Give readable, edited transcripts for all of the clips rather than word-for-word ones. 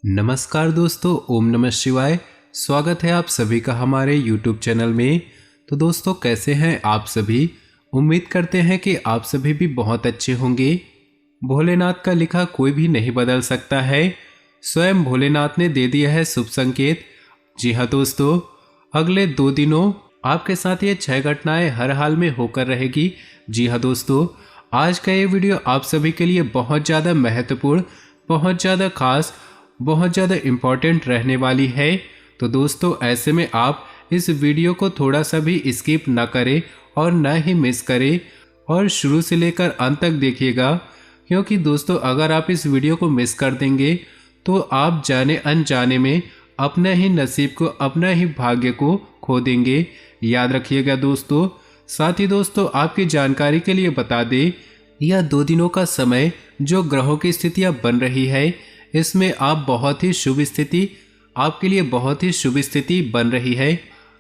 नमस्कार दोस्तों, ओम नमः शिवाय। स्वागत है आप सभी का हमारे YouTube चैनल में। तो दोस्तों, कैसे हैं आप सभी? उम्मीद करते हैं कि आप सभी भी बहुत अच्छे होंगे। भोलेनाथ का लिखा कोई भी नहीं बदल सकता है। स्वयं भोलेनाथ ने दे दिया है शुभ संकेत। जी हाँ दोस्तों, अगले 2 दिनों आपके साथ ये 6 घटनाएं हर हाल में होकर रहेगी। जी हाँ दोस्तों, आज का ये वीडियो आप सभी के लिए बहुत ज़्यादा महत्वपूर्ण, बहुत ज़्यादा खास, बहुत ज़्यादा इम्पॉर्टेंट रहने वाली है। तो दोस्तों, ऐसे में आप इस वीडियो को थोड़ा सा भी स्किप ना करें और ना ही मिस करें और शुरू से लेकर अंत तक देखिएगा, क्योंकि दोस्तों अगर आप इस वीडियो को मिस कर देंगे तो आप जाने अनजाने में अपना ही नसीब को, अपना ही भाग्य को खो देंगे। याद रखिएगा दोस्तों। साथ ही दोस्तों, आपकी जानकारी के लिए बता दें, यह 2 दिनों का समय जो ग्रहों की स्थितियां बन रही है, इसमें आप बहुत ही शुभ स्थिति, आपके लिए बहुत ही शुभ स्थिति बन रही है।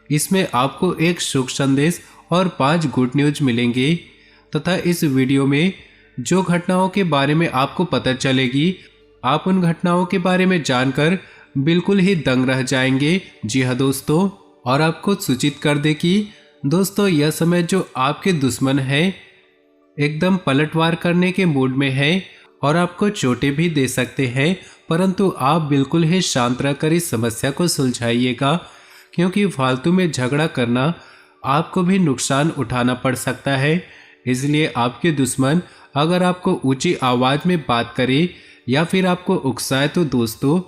इसमें आपको एक शुभ संदेश और 5 गुड न्यूज मिलेंगे तथा इस वीडियो में जो घटनाओं के बारे में आपको पता चलेगी, आप उन घटनाओं के बारे में जानकर बिल्कुल ही दंग रह जाएंगे। जी हाँ दोस्तों, और आपको सूचित कर दे कि दोस्तों यह समय जो आपके दुश्मन है एकदम पलटवार करने के मूड में है और आपको चोटें भी दे सकते हैं, परंतु आप बिल्कुल ही शांत रहकर इस समस्या को सुलझाइएगा, क्योंकि फालतू में झगड़ा करना आपको भी नुकसान उठाना पड़ सकता है। इसलिए आपके दुश्मन अगर आपको ऊंची आवाज में बात करे या फिर आपको उकसाए तो दोस्तों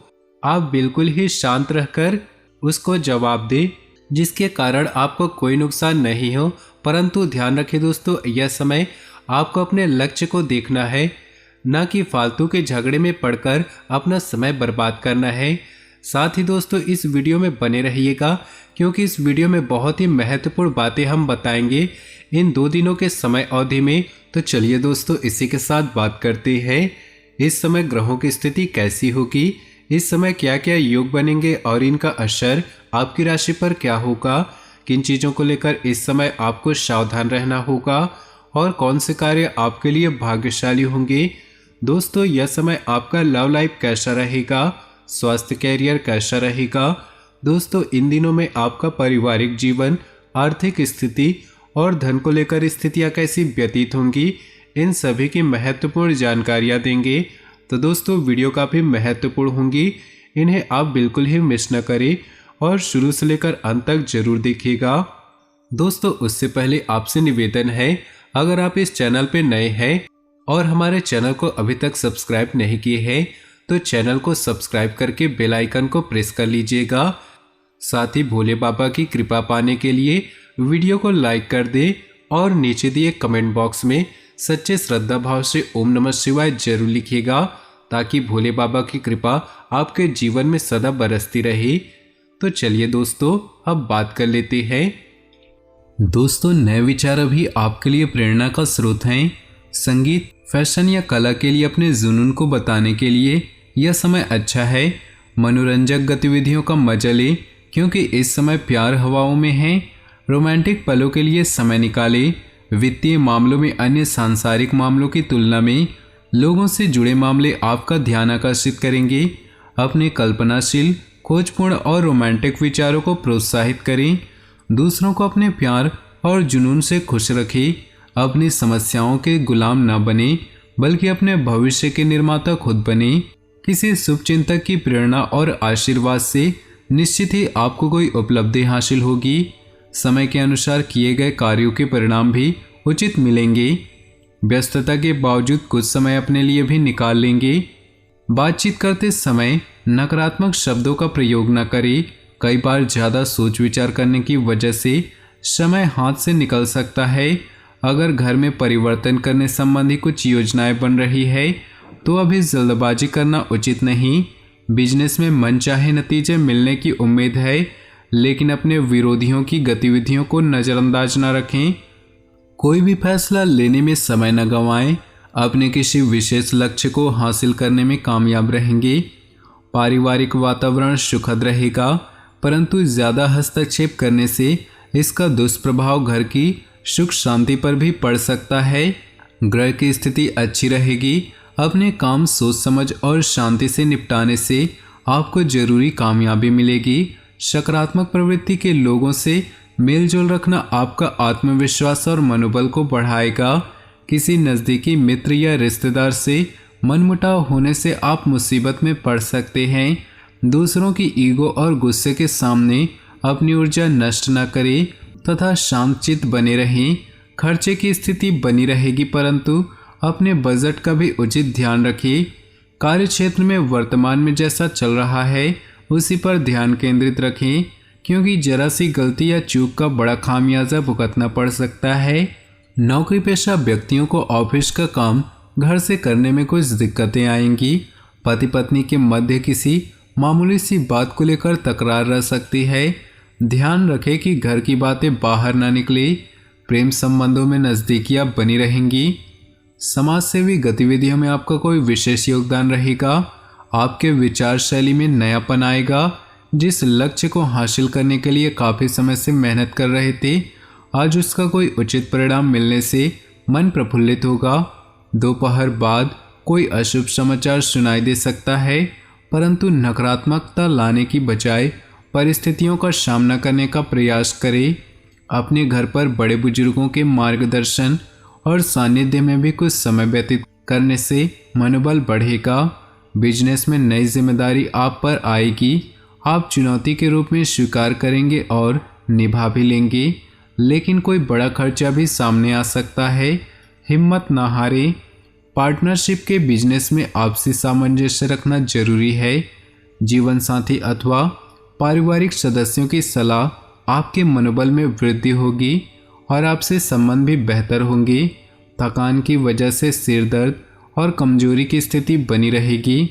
आप बिल्कुल ही शांत रहकर उसको जवाब दें, जिसके कारण आपको कोई नुकसान नहीं हो। परंतु ध्यान रखें दोस्तों, यह समय आपको अपने लक्ष्य को देखना है, न कि फालतू के झगड़े में पड़कर अपना समय बर्बाद करना है। साथ ही दोस्तों, इस वीडियो में बने रहिएगा, क्योंकि इस वीडियो में बहुत ही महत्वपूर्ण बातें हम बताएंगे इन 2 दिनों के समय अवधि में। तो चलिए दोस्तों, इसी के साथ बात करते हैं इस समय ग्रहों की स्थिति कैसी होगी, इस समय क्या क्या योग बनेंगे और इनका असर आपकी राशि पर क्या होगा, किन चीज़ों को लेकर इस समय आपको सावधान रहना होगा और कौन से कार्य आपके लिए भाग्यशाली होंगे। दोस्तों, यह समय आपका लव लाइफ कैसा रहेगा, स्वास्थ्य कैरियर कैसा रहेगा। दोस्तों, इन दिनों में आपका पारिवारिक जीवन, आर्थिक स्थिति और धन को लेकर स्थितियां कैसी व्यतीत होंगी, इन सभी की महत्वपूर्ण जानकारियां देंगे। तो दोस्तों, वीडियो काफ़ी महत्वपूर्ण होंगी, इन्हें आप बिल्कुल ही मिस न करें और शुरू से लेकर अंत तक जरूर देखिएगा। दोस्तों, उससे पहले आपसे निवेदन है, अगर आप इस चैनल पे नए हैं और हमारे चैनल को अभी तक सब्सक्राइब नहीं किए हैं तो चैनल को सब्सक्राइब करके बेल आइकन को प्रेस कर लीजिएगा। साथ ही भोले बाबा की कृपा पाने के लिए वीडियो को लाइक कर दे और नीचे दिए कमेंट बॉक्स में सच्चे श्रद्धा भाव से ओम नमः शिवाय जरूर लिखिएगा, ताकि भोले बाबा की कृपा आपके जीवन में सदा बरसती रहे। तो चलिए दोस्तों, अब बात कर लेते हैं। दोस्तों, नए विचार अभी आपके लिए प्रेरणा का स्रोत हैं। संगीत, फैशन या कला के लिए अपने जुनून को बताने के लिए यह समय अच्छा है। मनोरंजक गतिविधियों का मजा लें, क्योंकि इस समय प्यार हवाओं में है। रोमांटिक पलों के लिए समय निकालें। वित्तीय मामलों में अन्य सांसारिक मामलों की तुलना में लोगों से जुड़े मामले आपका ध्यान आकर्षित करेंगे। अपने कल्पनाशील, खोजपूर्ण और रोमांटिक विचारों को प्रोत्साहित करें। दूसरों को अपने प्यार और जुनून से खुश रखें। अपनी समस्याओं के गुलाम न बने, बल्कि अपने भविष्य के निर्माता खुद बने। किसी शुभ चिंतक की प्रेरणा और आशीर्वाद से निश्चित ही आपको कोई उपलब्धि हासिल होगी। समय के अनुसार किए गए कार्यों के परिणाम भी उचित मिलेंगे। व्यस्तता के बावजूद कुछ समय अपने लिए भी निकाल लेंगे। बातचीत करते समय नकारात्मक शब्दों का प्रयोग न करें। कई बार ज़्यादा सोच विचार करने की वजह से समय हाथ से निकल सकता है। अगर घर में परिवर्तन करने संबंधी कुछ योजनाएं बन रही है तो अभी जल्दबाजी करना उचित नहीं। बिजनेस में मनचाहे नतीजे मिलने की उम्मीद है, लेकिन अपने विरोधियों की गतिविधियों को नज़रअंदाज न रखें। कोई भी फैसला लेने में समय न गंवाएं। अपने किसी विशेष लक्ष्य को हासिल करने में कामयाब रहेंगे। पारिवारिक वातावरण सुखद रहेगा, परंतु ज़्यादा हस्तक्षेप करने से इसका दुष्प्रभाव घर की सुख शांति पर भी पड़ सकता है। ग्रह की स्थिति अच्छी रहेगी। अपने काम सोच समझ और शांति से निपटाने से आपको जरूरी कामयाबी मिलेगी। सकारात्मक प्रवृत्ति के लोगों से मेलजोल रखना आपका आत्मविश्वास और मनोबल को बढ़ाएगा। किसी नज़दीकी मित्र या रिश्तेदार से मनमुटाव होने से आप मुसीबत में पड़ सकते हैं। दूसरों की ईगो और गुस्से के सामने अपनी ऊर्जा नष्ट न करें तथा शांतचित्त बने रहें। खर्चे की स्थिति बनी रहेगी, परंतु अपने बजट का भी उचित ध्यान रखें। कार्य क्षेत्र में वर्तमान में जैसा चल रहा है उसी पर ध्यान केंद्रित रखें, क्योंकि जरा सी गलती या चूक का बड़ा खामियाजा भुगतना पड़ सकता है। नौकरी पेशा व्यक्तियों को ऑफिस का काम घर से करने में कुछ दिक्कतें आएंगी। पति पत्नी के मध्य किसी मामूली सी बात को लेकर तकरार रह सकती है। ध्यान रखें कि घर की बातें बाहर ना निकले। प्रेम संबंधों में नज़दीकियां बनी रहेंगी। समाज सेवी गतिविधियों में आपका कोई विशेष योगदान रहेगा। आपके विचार शैली में नयापन आएगा। जिस लक्ष्य को हासिल करने के लिए काफ़ी समय से मेहनत कर रहे थे, आज उसका कोई उचित परिणाम मिलने से मन प्रफुल्लित होगा। दोपहर बाद कोई अशुभ समाचार सुनाई दे सकता है, परंतु नकारात्मकता लाने की बजाय परिस्थितियों का सामना करने का प्रयास करें। अपने घर पर बड़े बुजुर्गों के मार्गदर्शन और सानिध्य में भी कुछ समय व्यतीत करने से मनोबल बढ़ेगा। बिजनेस में नई जिम्मेदारी आप पर आएगी। आप चुनौती के रूप में स्वीकार करेंगे और निभा भी लेंगे, लेकिन कोई बड़ा खर्चा भी सामने आ सकता है। हिम्मत ना हारें। पार्टनरशिप के बिजनेस में आपसी सामंजस्य रखना जरूरी है। जीवन साथी अथवा पारिवारिक सदस्यों की सलाह आपके मनोबल में वृद्धि होगी और आपसे संबंध भी बेहतर होंगे। थकान की वजह से सिर दर्द और कमजोरी की स्थिति बनी रहेगी।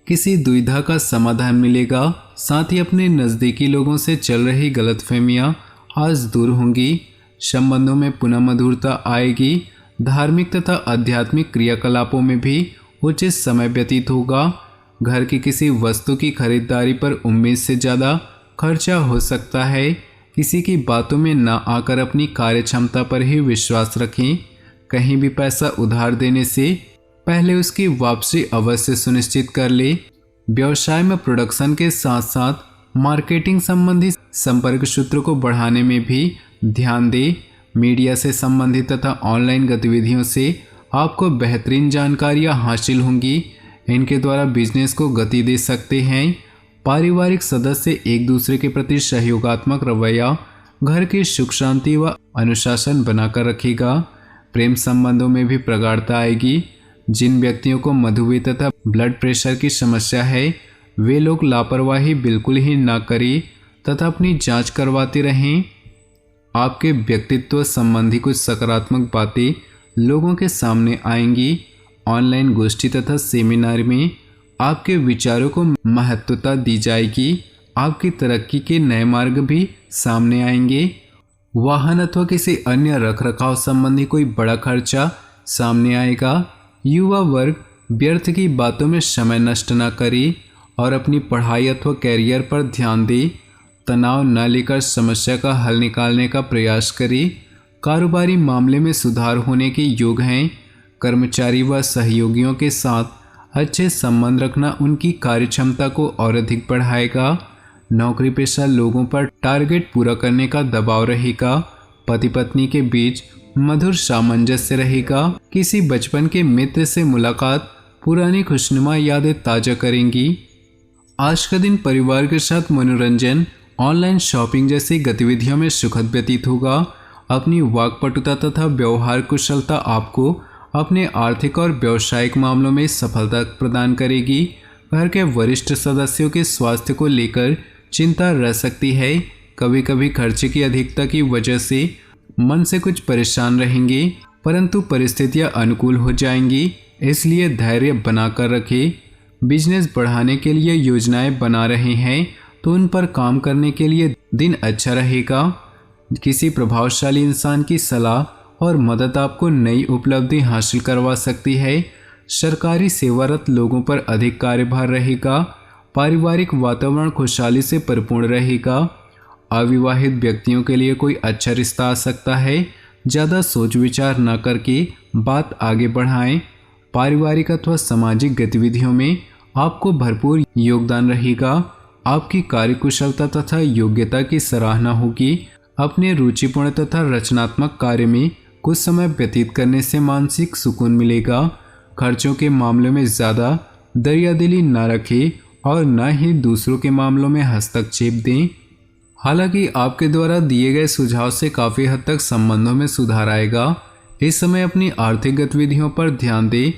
किसी दुविधा का समाधान मिलेगा। साथ ही अपने नज़दीकी लोगों से चल रही गलतफहमियां आज दूर होंगी। संबंधों में पुनः मधुरता आएगी। धार्मिक तथा आध्यात्मिक क्रियाकलापों में भी उचित समय व्यतीत होगा। घर की किसी वस्तु की खरीदारी पर उम्मीद से ज़्यादा खर्चा हो सकता है। किसी की बातों में ना आकर अपनी कार्य क्षमता पर ही विश्वास रखें। कहीं भी पैसा उधार देने से पहले उसकी वापसी अवश्य सुनिश्चित कर ले। व्यवसाय में प्रोडक्शन के साथ साथ मार्केटिंग संबंधी संपर्क सूत्र को बढ़ाने में भी ध्यान दें। मीडिया से संबंधित तथा ऑनलाइन गतिविधियों से आपको बेहतरीन जानकारियां हासिल होंगी। इनके द्वारा बिजनेस को गति दे सकते हैं। पारिवारिक सदस्य एक दूसरे के प्रति सहयोगात्मक रवैया घर की सुख शांति व अनुशासन बनाकर रखेगा। प्रेम संबंधों में भी प्रगाढ़ता आएगी। जिन व्यक्तियों को मधुमेह तथा ब्लड प्रेशर की समस्या है, वे लोग लापरवाही बिल्कुल ही ना करें तथा अपनी जांच करवाते रहें। आपके व्यक्तित्व संबंधी कुछ सकारात्मक बातें लोगों के सामने आएंगी। ऑनलाइन गोष्ठी तथा सेमिनार में आपके विचारों को महत्वता दी जाएगी। आपकी तरक्की के नए मार्ग भी सामने आएंगे। वाहन अथवा किसी अन्य रखरखाव संबंधी कोई बड़ा खर्चा सामने आएगा। युवा वर्ग व्यर्थ की बातों में समय नष्ट न करे और अपनी पढ़ाई अथवा कैरियर पर ध्यान दे। तनाव न लेकर समस्या का हल निकालने का प्रयास करें। कारोबारी मामले में सुधार होने के योग हैं। कर्मचारी व सहयोगियों के साथ अच्छे संबंध रखना उनकी कार्यक्षमता को और अधिक बढ़ाएगा। नौकरी पेशा लोगों पर टारगेट पूरा करने का दबाव रहेगा। पति पत्नी के बीच मधुर सामंजस्य रहेगा। किसी बचपन के मित्र से मुलाकात पुरानी खुशनुमा यादें ताज़ा करेंगी। आज का दिन परिवार के साथ मनोरंजन, ऑनलाइन शॉपिंग जैसी गतिविधियों में सुखद व्यतीत होगा। अपनी वाक्पटुता तथा व्यवहार कुशलता आपको अपने आर्थिक और व्यावसायिक मामलों में सफलता प्रदान करेगी। घर के वरिष्ठ सदस्यों के स्वास्थ्य को लेकर चिंता रह सकती है। कभी कभी खर्चे की अधिकता की वजह से मन से कुछ परेशान रहेंगे, परंतु परिस्थितियां अनुकूल हो जाएंगी, इसलिए धैर्य बनाकर रखें। बिजनेस बढ़ाने के लिए योजनाएं बना रहे हैं तो उन पर काम करने के लिए दिन अच्छा रहेगा। किसी प्रभावशाली इंसान की सलाह और मदद आपको नई उपलब्धि हासिल करवा सकती है। सरकारी सेवारत लोगों पर अधिक कार्यभार रहेगा। पारिवारिक वातावरण खुशहाली से परिपूर्ण रहेगा। अविवाहित व्यक्तियों के लिए कोई अच्छा रिश्ता आ सकता है। ज़्यादा सोच विचार न करके बात आगे बढ़ाएं। पारिवारिक अथवा सामाजिक गतिविधियों में आपको भरपूर योगदान रहेगा। आपकी कार्यकुशलता तथा योग्यता की सराहना होगी। अपने रुचिपूर्ण तथा रचनात्मक कार्य में कुछ समय व्यतीत करने से मानसिक सुकून मिलेगा। खर्चों के मामले में ज़्यादा दरियादिली न रखें और न ही दूसरों के मामलों में हस्तक्षेप दें। हालांकि आपके द्वारा दिए गए सुझाव से काफ़ी हद तक संबंधों में सुधार आएगा। इस समय अपनी आर्थिक गतिविधियों पर ध्यान दें।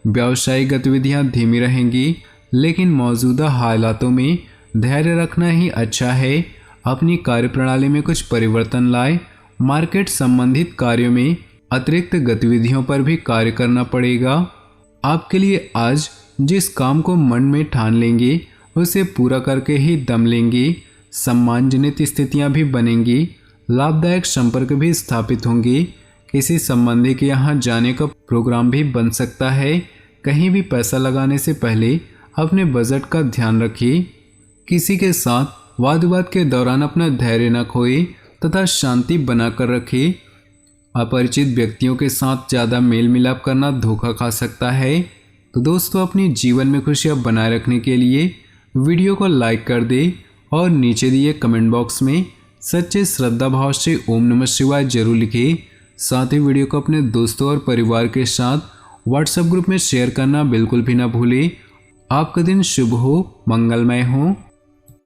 व्यावसायिक गतिविधियां धीमी रहेंगी, लेकिन मौजूदा हालातों में धैर्य रखना ही अच्छा है। अपनी कार्यप्रणाली में कुछ परिवर्तन लाएं। मार्केट संबंधित कार्यों में अतिरिक्त गतिविधियों पर भी कार्य करना पड़ेगा। आपके लिए आज जिस काम को मन में ठान लेंगे उसे पूरा करके ही दम लेंगे। सम्मानजनित स्थितियां भी बनेंगी। लाभदायक संपर्क भी स्थापित होंगे। किसी संबंधी के यहाँ जाने का प्रोग्राम भी बन सकता है। कहीं भी पैसा लगाने से पहले अपने बजट का ध्यान रखिए। किसी के साथ वाद विवाद के दौरान अपना धैर्य न खोए तथा शांति बनाकर रखें। अपरिचित व्यक्तियों के साथ ज़्यादा मेल मिलाप करना धोखा खा सकता है। तो दोस्तों, अपने जीवन में खुशियाँ बनाए रखने के लिए वीडियो को लाइक कर दें और नीचे दिए कमेंट बॉक्स में सच्चे श्रद्धा भाव से ओम नमः शिवाय जरूर लिखें। साथ ही वीडियो को अपने दोस्तों और परिवार के साथ व्हाट्सएप ग्रुप में शेयर करना बिल्कुल भी ना भूलें। आपका दिन शुभ हो, मंगलमय हो।